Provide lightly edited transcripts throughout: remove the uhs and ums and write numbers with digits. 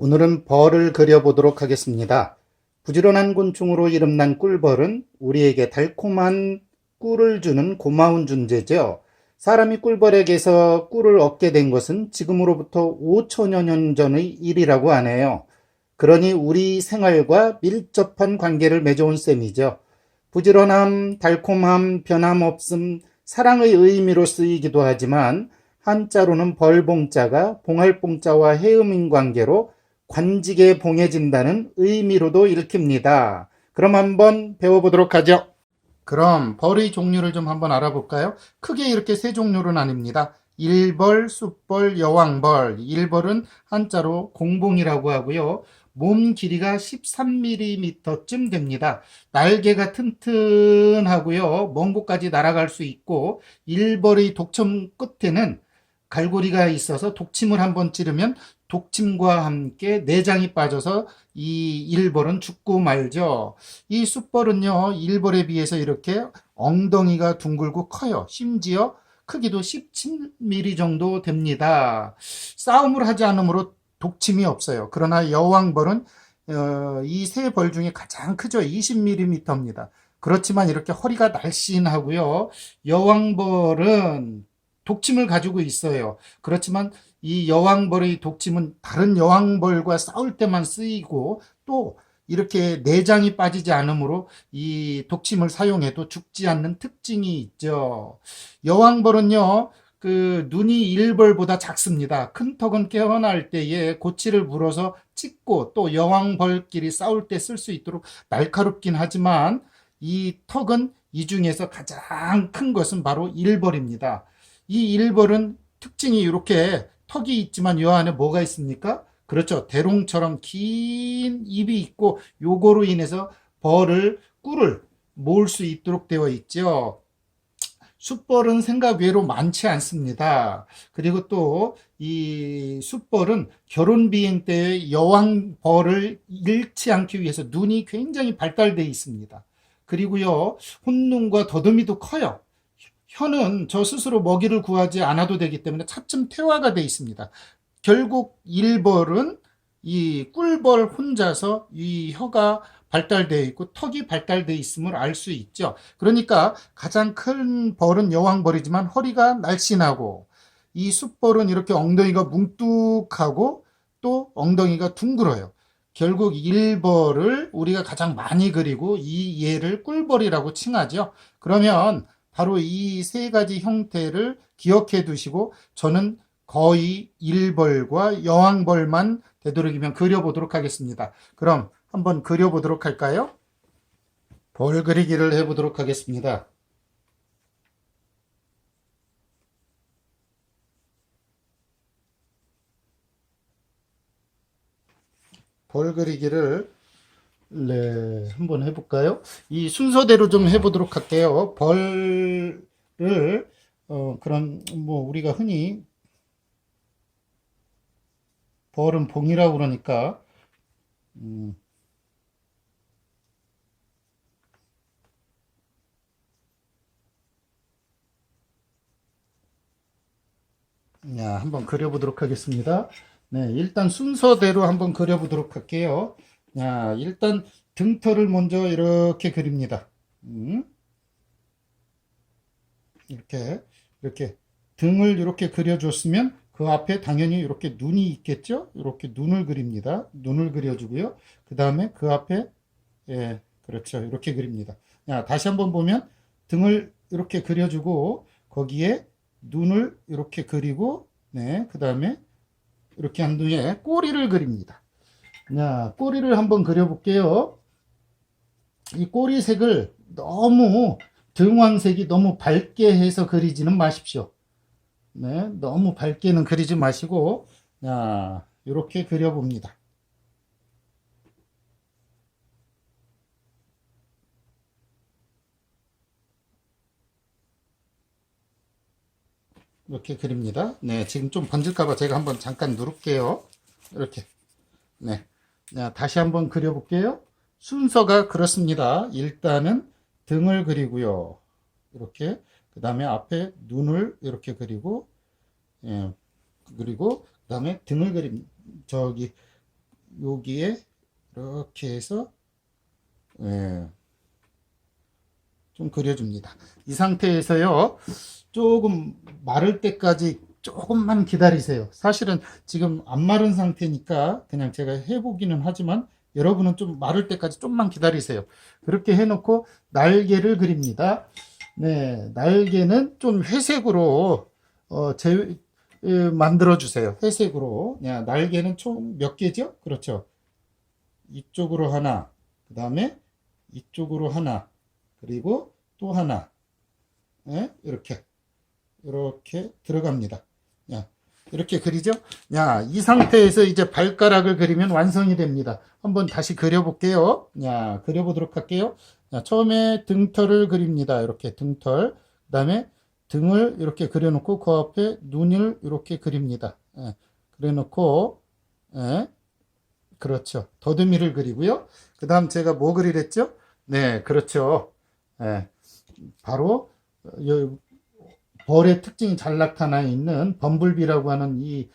오늘은 벌을 그려보도록 하겠습니다. 부지런한 곤충으로 이름난 꿀벌은 우리에게 달콤한 꿀을 주는 고마운 존재죠. 사람이 꿀벌에게서 꿀을 얻게 된 것은 지금으로부터 5천여 년 전의 일이라고 하네요. 그러니 우리 생활과 밀접한 관계를 맺어온 셈이죠. 부지런함, 달콤함, 변함없음, 사랑의 의미로 쓰이기도 하지만 한자로는 벌봉자가 봉할봉자와 해음인 관계로 관직에 봉해진다는 의미로도 읽힙니다. 그럼 한번 배워보도록 하죠. 그럼 벌의 종류를 좀 한번 알아볼까요? 크게 이렇게 세 종류로 나뉩니다. 일벌, 숫벌, 여왕벌. 일벌은 한자로 공봉이라고 하고요. 몸 길이가 13mm쯤 됩니다. 날개가 튼튼하고요. 먼 곳까지 날아갈 수 있고 일벌의 독점 끝에는 갈고리가 있어서 독침을 한번 찌르면 독침과 함께 내장이 빠져서 이 일벌은 죽고 말죠. 이 숫벌은요, 일벌에 비해서 이렇게 엉덩이가 둥글고 커요. 심지어 크기도 17mm 정도 됩니다. 싸움을 하지 않으므로 독침이 없어요. 그러나 여왕벌은 이 세 벌 중에 가장 크죠. 20mm입니다. 그렇지만 이렇게 허리가 날씬하고요. 여왕벌은 독침을 가지고 있어요. 그렇지만 이 여왕벌의 독침은 다른 여왕벌과 싸울 때만 쓰이고 또 이렇게 내장이 빠지지 않으므로 이 독침을 사용해도 죽지 않는 특징이 있죠. 여왕벌은요, 그 눈이 일벌보다 작습니다. 큰 턱은 깨어날 때에 고치를 물어서 찢고 또 여왕벌끼리 싸울 때 쓸 수 있도록 날카롭긴 하지만 이 턱은 이 중에서 가장 큰 것은 바로 일벌입니다. 이 일벌은 특징이 이렇게 턱이 있지만 이 안에 뭐가 있습니까? 그렇죠. 대롱처럼 긴 입이 있고 요거로 인해서 꿀을 모을 수 있도록 되어 있죠. 숫벌은 생각 외로 많지 않습니다. 그리고 또 이 숫벌은 결혼 비행 때 여왕벌을 잃지 않기 위해서 눈이 굉장히 발달되어 있습니다. 그리고요, 혼눈과 더듬이도 커요. 혀는 저 스스로 먹이를 구하지 않아도 되기 때문에 차츰 태화가 되어 있습니다. 결국 일벌은 이 꿀벌 혼자서 이 혀가 발달되어 있고 턱이 발달되어 있음을 알 수 있죠. 그러니까 가장 큰 벌은 여왕벌이지만 허리가 날씬하고 이 숫벌은 이렇게 엉덩이가 뭉뚝하고 또 엉덩이가 둥글어요. 결국 일벌을 우리가 가장 많이 그리고 이 얘를 꿀벌이라고 칭하죠. 그러면 바로 이 세 가지 형태를 기억해 두시고 저는 거의 일벌과 여왕벌만 되도록이면 그려보도록 하겠습니다. 그럼 한번 그려보도록 할까요? 벌 그리기를 해보도록 하겠습니다. 벌 그리기를 한번 해볼까요? 이 순서대로 좀 해보도록 할게요. 벌을 그럼 뭐 우리가 흔히 벌은 봉이라고 그러니까 한번 그려보도록 하겠습니다. 네, 일단 순서대로 한번 그려보도록 할게요. 일단 등털을 먼저 이렇게 그립니다. 이렇게, 이렇게 등을 이렇게 그려줬으면 그 앞에 당연히 이렇게 눈이 있겠죠? 이렇게 눈을 그립니다. 눈을 그려주고요. 그 다음에 그 앞에, 예, 그렇죠. 이렇게 그립니다. 다시 한번 보면 등을 이렇게 그려주고 거기에 눈을 이렇게 그리고, 네, 그 다음에 이렇게 한 뒤에 꼬리를 그립니다. 꼬리를 한번 그려볼게요. 이 꼬리색을 너무 등황색이 너무 밝게 해서 그리지는 마십시오. 네, 너무 밝게는 그리지 마시고, 이렇게 그려봅니다. 이렇게 그립니다. 네, 지금 좀 번질까봐 제가 한번 잠깐 누를게요. 이렇게. 네. 다시 한번 그려볼게요. 순서가 그렇습니다. 일단은 등을 그리고요. 이렇게. 그 다음에 앞에 눈을 이렇게 그리고, 예, 그리고 그 다음에 등을 저기 여기에 이렇게 해서 예, 좀 그려줍니다. 이 상태에서요, 조금 마를 때까지 조금만 기다리세요. 사실은 지금 안 마른 상태니까 그냥 제가 해보기는 하지만 여러분은 좀 마를 때까지 좀만 기다리세요. 그렇게 해놓고 날개를 그립니다. 네, 날개는 좀 회색으로 만들어 주세요. 회색으로. 야, 날개는 총 몇 개죠? 그렇죠. 이쪽으로 하나, 그 다음에 이쪽으로 하나, 그리고 또 하나. 예? 이렇게 들어갑니다. 야, 이렇게 그리죠? 야, 이 상태에서 이제 발가락을 그리면 완성이 됩니다. 한번 다시 그려볼게요. 야, 그려보도록 할게요. 야, 처음에 등털을 그립니다. 이렇게 등털. 그 다음에 등을 이렇게 그려놓고 그 앞에 눈을 이렇게 그립니다. 예, 그려놓고, 예, 그렇죠. 더듬이를 그리고요. 그 다음 제가 뭐 그리랬죠? 네, 그렇죠. 예, 바로 벌의 특징이 잘 나타나 있는 범블비라고 하는 이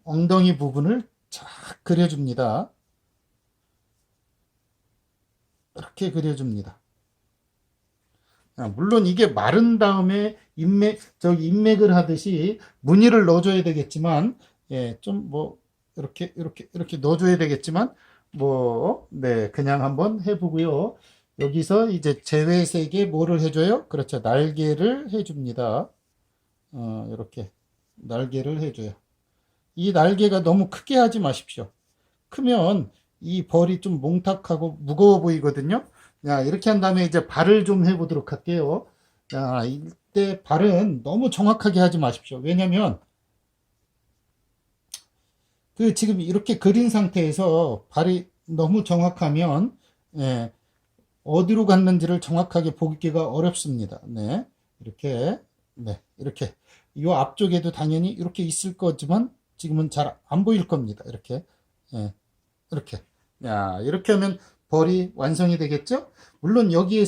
엉덩이 부분을 쫙 그려줍니다. 이렇게 그려줍니다. 물론 이게 마른 다음에 인맥을 하듯이 무늬를 넣어줘야 되겠지만, 예, 좀 뭐, 이렇게 넣어줘야 되겠지만, 뭐, 네, 그냥 한번 해보고요. 여기서 이제 제외색에 뭐를 해줘요? 그렇죠. 날개를 해줍니다. 이렇게 날개를 해줘요. 이 날개가 너무 크게 하지 마십시오. 크면 이 벌이 좀 몽탁하고 무거워 보이거든요. 자, 이렇게 한 다음에 이제 발을 좀 해보도록 할게요. 자, 이때 발은 너무 정확하게 하지 마십시오. 왜냐면 그 지금 이렇게 그린 상태에서 발이 너무 정확하면 예, 어디로 갔는지를 정확하게 보기가 어렵습니다. 네, 이렇게 이렇게 이 앞쪽에도 당연히 이렇게 있을 거지만 지금은 잘 안 보일 겁니다. 이렇게 예, 이렇게. 야, 이렇게 하면 벌이 완성이 되겠죠? 물론 여기에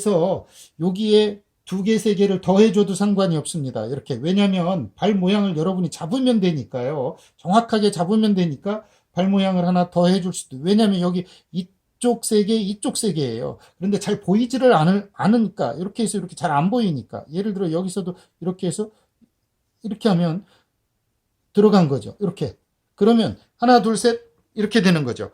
두 개, 세 개를 더해줘도 상관이 없습니다. 이렇게. 왜냐면 발 모양을 여러분이 잡으면 되니까요. 정확하게 잡으면 되니까 발 모양을 하나 더 해줄 수도. 왜냐면 여기 이쪽 세 개, 이쪽 세 개예요. 그런데 잘 보이지를 않으니까. 이렇게 해서 이렇게 잘 안 보이니까. 예를 들어 여기서도 이렇게 해서 이렇게 하면 들어간 거죠. 이렇게. 그러면 하나, 둘, 셋 이렇게 되는 거죠.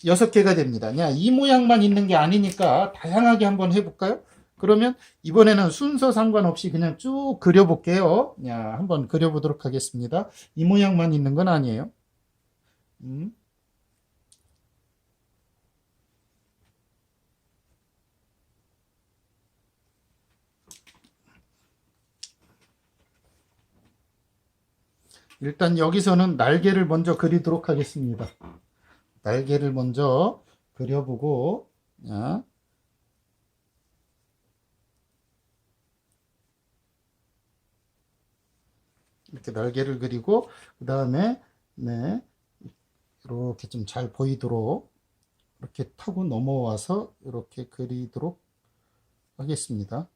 6개가 됩니다. 야, 이 모양만 있는 게 아니니까 다양하게 한번 해볼까요? 그러면 이번에는 순서 상관없이 그냥 쭉 그려볼게요. 야, 한번 그려보도록 하겠습니다. 이 모양만 있는 건 아니에요. 음. 일단 여기서는 날개를 먼저 그리도록 하겠습니다. 날개를 먼저 그려보고, 야, 이렇게 날개를 그리고, 그 다음에, 네, 이렇게 좀 잘 보이도록, 이렇게 타고 넘어와서 이렇게 그리도록 하겠습니다.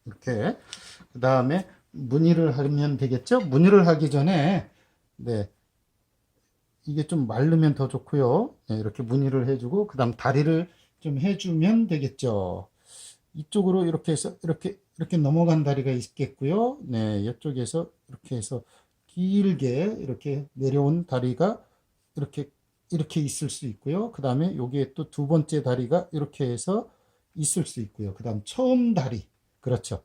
이렇게. 그 다음에 무늬를 하면 되겠죠? 무늬를 하기 전에, 네, 이게 좀 마르면 더 좋고요. 네, 이렇게 무늬를 해주고, 그 다음 다리를 좀 해주면 되겠죠. 이쪽으로 이렇게 해서, 이렇게 넘어간 다리가 있겠고요. 네, 이쪽에서 이렇게 해서 길게 이렇게 내려온 다리가 이렇게 있을 수 있고요. 그 다음에 여기에 또 두 번째 다리가 이렇게 해서 있을 수 있고요. 그 다음 처음 다리. 그렇죠.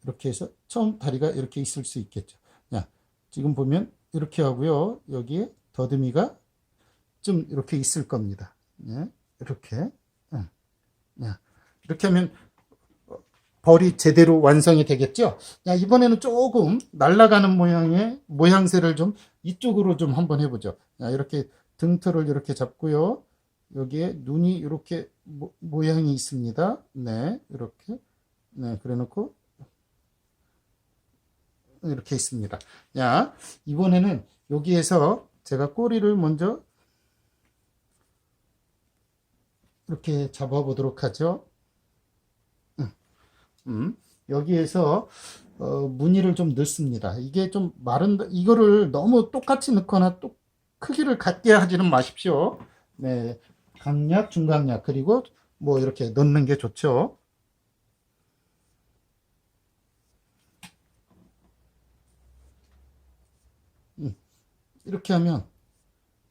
이렇게 해서 처음 다리가 이렇게 있을 수 있겠죠. 자, 지금 보면 이렇게 하고요. 여기에 더듬이가 좀 이렇게 있을 겁니다. 네, 이렇게. 네, 이렇게 하면 벌이 제대로 완성이 되겠죠. 자, 이번에는 조금 날아가는 모양의 모양새를 좀 이쪽으로 좀 한번 해보죠. 자, 이렇게 등털을 이렇게 잡고요. 여기에 눈이 이렇게 모양이 있습니다. 네, 이렇게. 네, 그래 놓고 이렇게 있습니다. 자, 이번에는 여기에서 제가 꼬리를 먼저 이렇게 잡아 보도록 하죠. 여기에서 무늬를 좀 넣습니다. 이게 좀 마른, 이거를 너무 똑같이 넣거나 또 크기를 같게 하지는 마십시오. 네, 강약, 중강약, 그리고 뭐 이렇게 넣는 게 좋죠. 이렇게 하면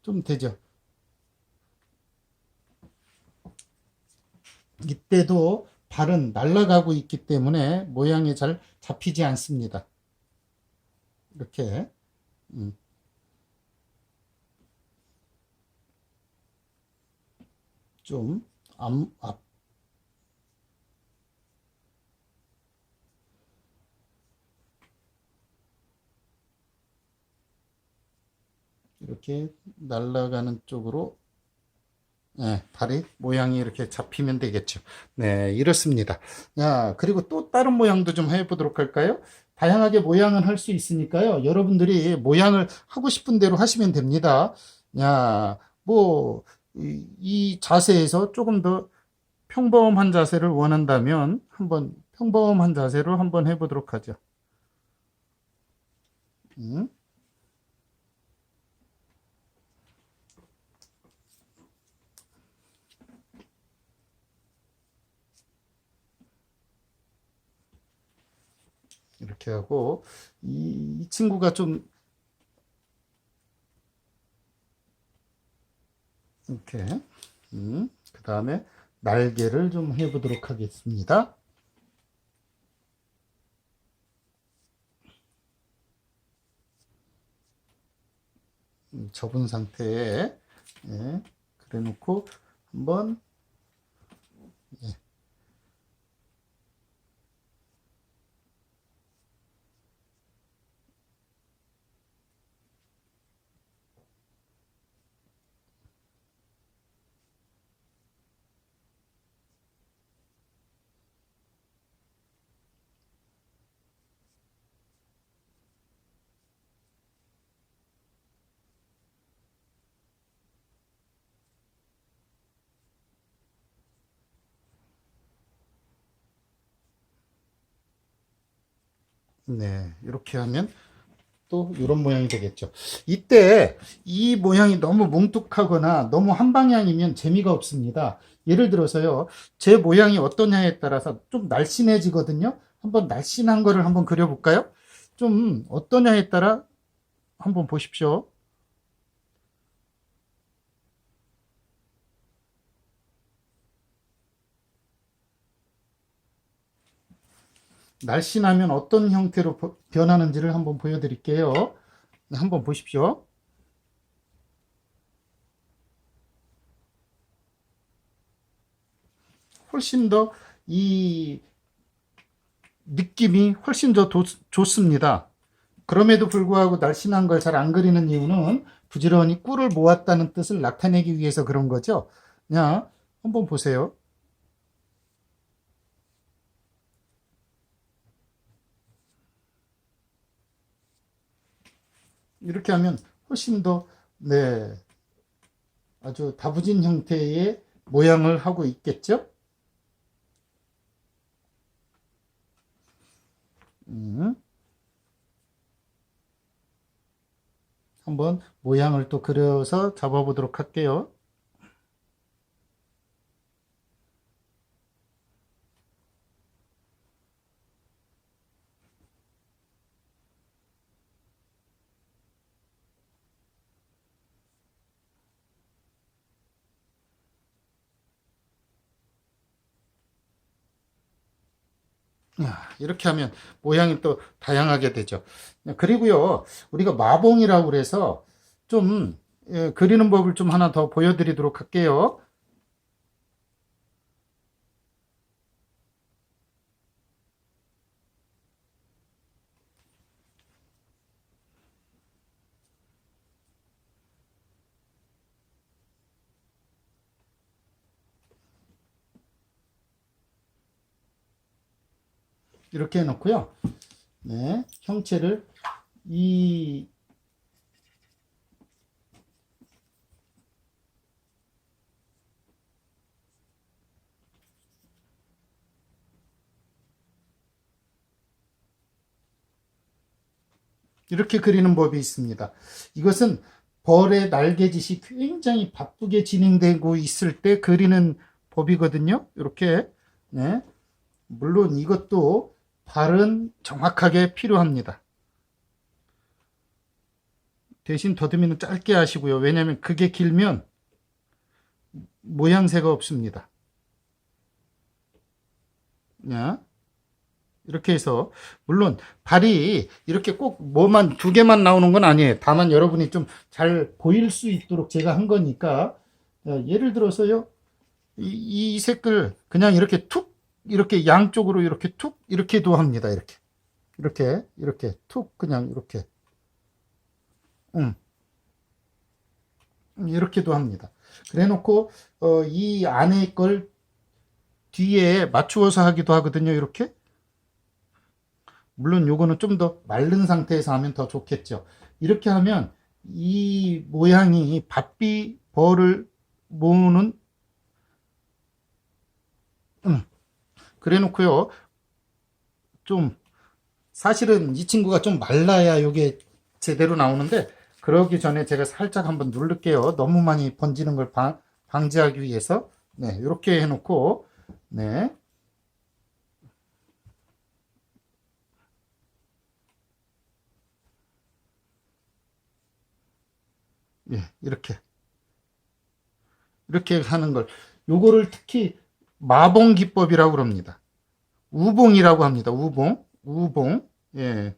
좀 되죠. 이때도 발은 날아가고 있기 때문에 모양이 잘 잡히지 않습니다. 이렇게 음, 좀 앞, 이렇게 날아가는 쪽으로 네, 다리 모양이 이렇게 잡히면 되겠죠. 네, 이렇습니다. 야, 그리고 또 다른 모양도 좀 해보도록 할까요? 다양하게 모양은 할 수 있으니까요. 여러분들이 모양을 하고 싶은 대로 하시면 됩니다. 야, 뭐, 이 자세에서 조금 더 평범한 자세를 원한다면 한번 평범한 자세로 한번 해보도록 하죠. 음, 이렇게 하고 이 친구가 좀 이렇게 그 다음에 날개를 좀 해보도록 하겠습니다. 접은 상태에 예, 그래 놓고 한번 예, 네, 이렇게 하면 또 이런 모양이 되겠죠. 이때 이 모양이 너무 뭉툭하거나 너무 한 방향이면 재미가 없습니다. 예를 들어서요, 제 모양이 어떠냐에 따라서 좀 날씬해지거든요. 한번 날씬한 거를 한번 그려볼까요? 좀 어떠냐에 따라 한번 보십시오. 날씬하면 어떤 형태로 변하는지를 한번 보여드릴게요. 한번 보십시오. 훨씬 더 이 느낌이 훨씬 더 좋습니다. 그럼에도 불구하고 날씬한 걸 잘 안 그리는 이유는 부지런히 꿀을 모았다는 뜻을 나타내기 위해서 그런 거죠. 그냥 한번 보세요. 이렇게 하면 훨씬 더, 네, 아주 다부진 형태의 모양을 하고 있겠죠? 음, 한번 모양을 또 그려서 잡아보도록 할게요. 이렇게 하면 모양이 또 다양하게 되죠. 그리고요, 우리가 마봉이라고 그래서 좀 그리는 법을 좀 하나 더 보여드리도록 할게요. 이렇게 해놓고요. 네, 형체를 이 이렇게 그리는 법이 있습니다. 이것은 벌의 날개짓이 굉장히 바쁘게 진행되고 있을 때 그리는 법이거든요. 이렇게. 네. 물론 이것도 발은 정확하게 필요합니다. 대신 더듬이는 짧게 하시고요. 왜냐하면 그게 길면 모양새가 없습니다. 네. 이렇게 해서 물론 발이 이렇게 꼭 뭐만 두 개만 나오는 건 아니에요. 다만 여러분이 좀 잘 보일 수 있도록 제가 한 거니까 예를 들어서요. 이 색을 그냥 이렇게 툭 이렇게 양쪽으로 이렇게 툭 이렇게도 합니다. 이렇게 툭 그냥 이렇게 이렇게도 합니다. 그래 놓고 이 안에 걸 뒤에 맞추어서 하기도 하거든요. 이렇게. 물론 요거는 좀 더 마른 상태에서 하면 더 좋겠죠. 이렇게 하면 이 모양이 바삐 벌을 모으는 그래 놓고요. 좀 사실은 이 친구가 좀 말라야 요게 제대로 나오는데 그러기 전에 제가 살짝 한번 누를게요. 너무 많이 번지는 걸 방지하기 위해서. 네, 이렇게 해 놓고 네. 예, 이렇게 하는 걸 요거를 특히 마봉 기법이라고 그럽니다. 우봉이라고 합니다. 우봉. 예.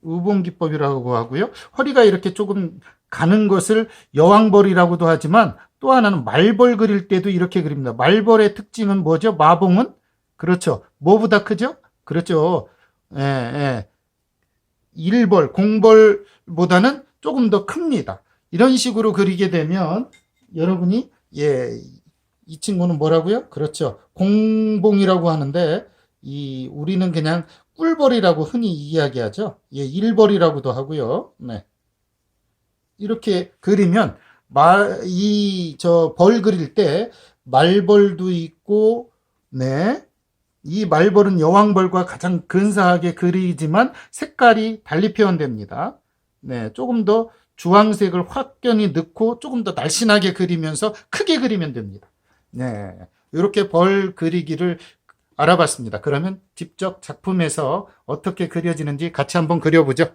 우봉 기법이라고 하고요. 허리가 이렇게 조금 가는 것을 여왕벌이라고도 하지만 또 하나는 말벌 그릴 때도 이렇게 그립니다. 말벌의 특징은 뭐죠? 마봉은 그렇죠. 뭐보다 크죠? 그렇죠. 예, 예. 일벌, 공벌보다는 조금 더 큽니다. 이런 식으로 그리게 되면 여러분이 이 친구는 뭐라고요? 그렇죠. 공봉이라고 하는데 우리는 그냥 꿀벌이라고 흔히 이야기하죠. 일벌이라고도 하고요. 네. 이렇게 그리면 벌 그릴 때 말벌도 있고 네. 이 말벌은 여왕벌과 가장 근사하게 그리지만 색깔이 달리 표현됩니다. 네, 조금 더 주황색을 확연히 넣고 조금 더 날씬하게 그리면서 크게 그리면 됩니다. 네, 이렇게 벌 그리기를 알아봤습니다. 그러면 직접 작품에서 어떻게 그려지는지 같이 한번 그려보죠.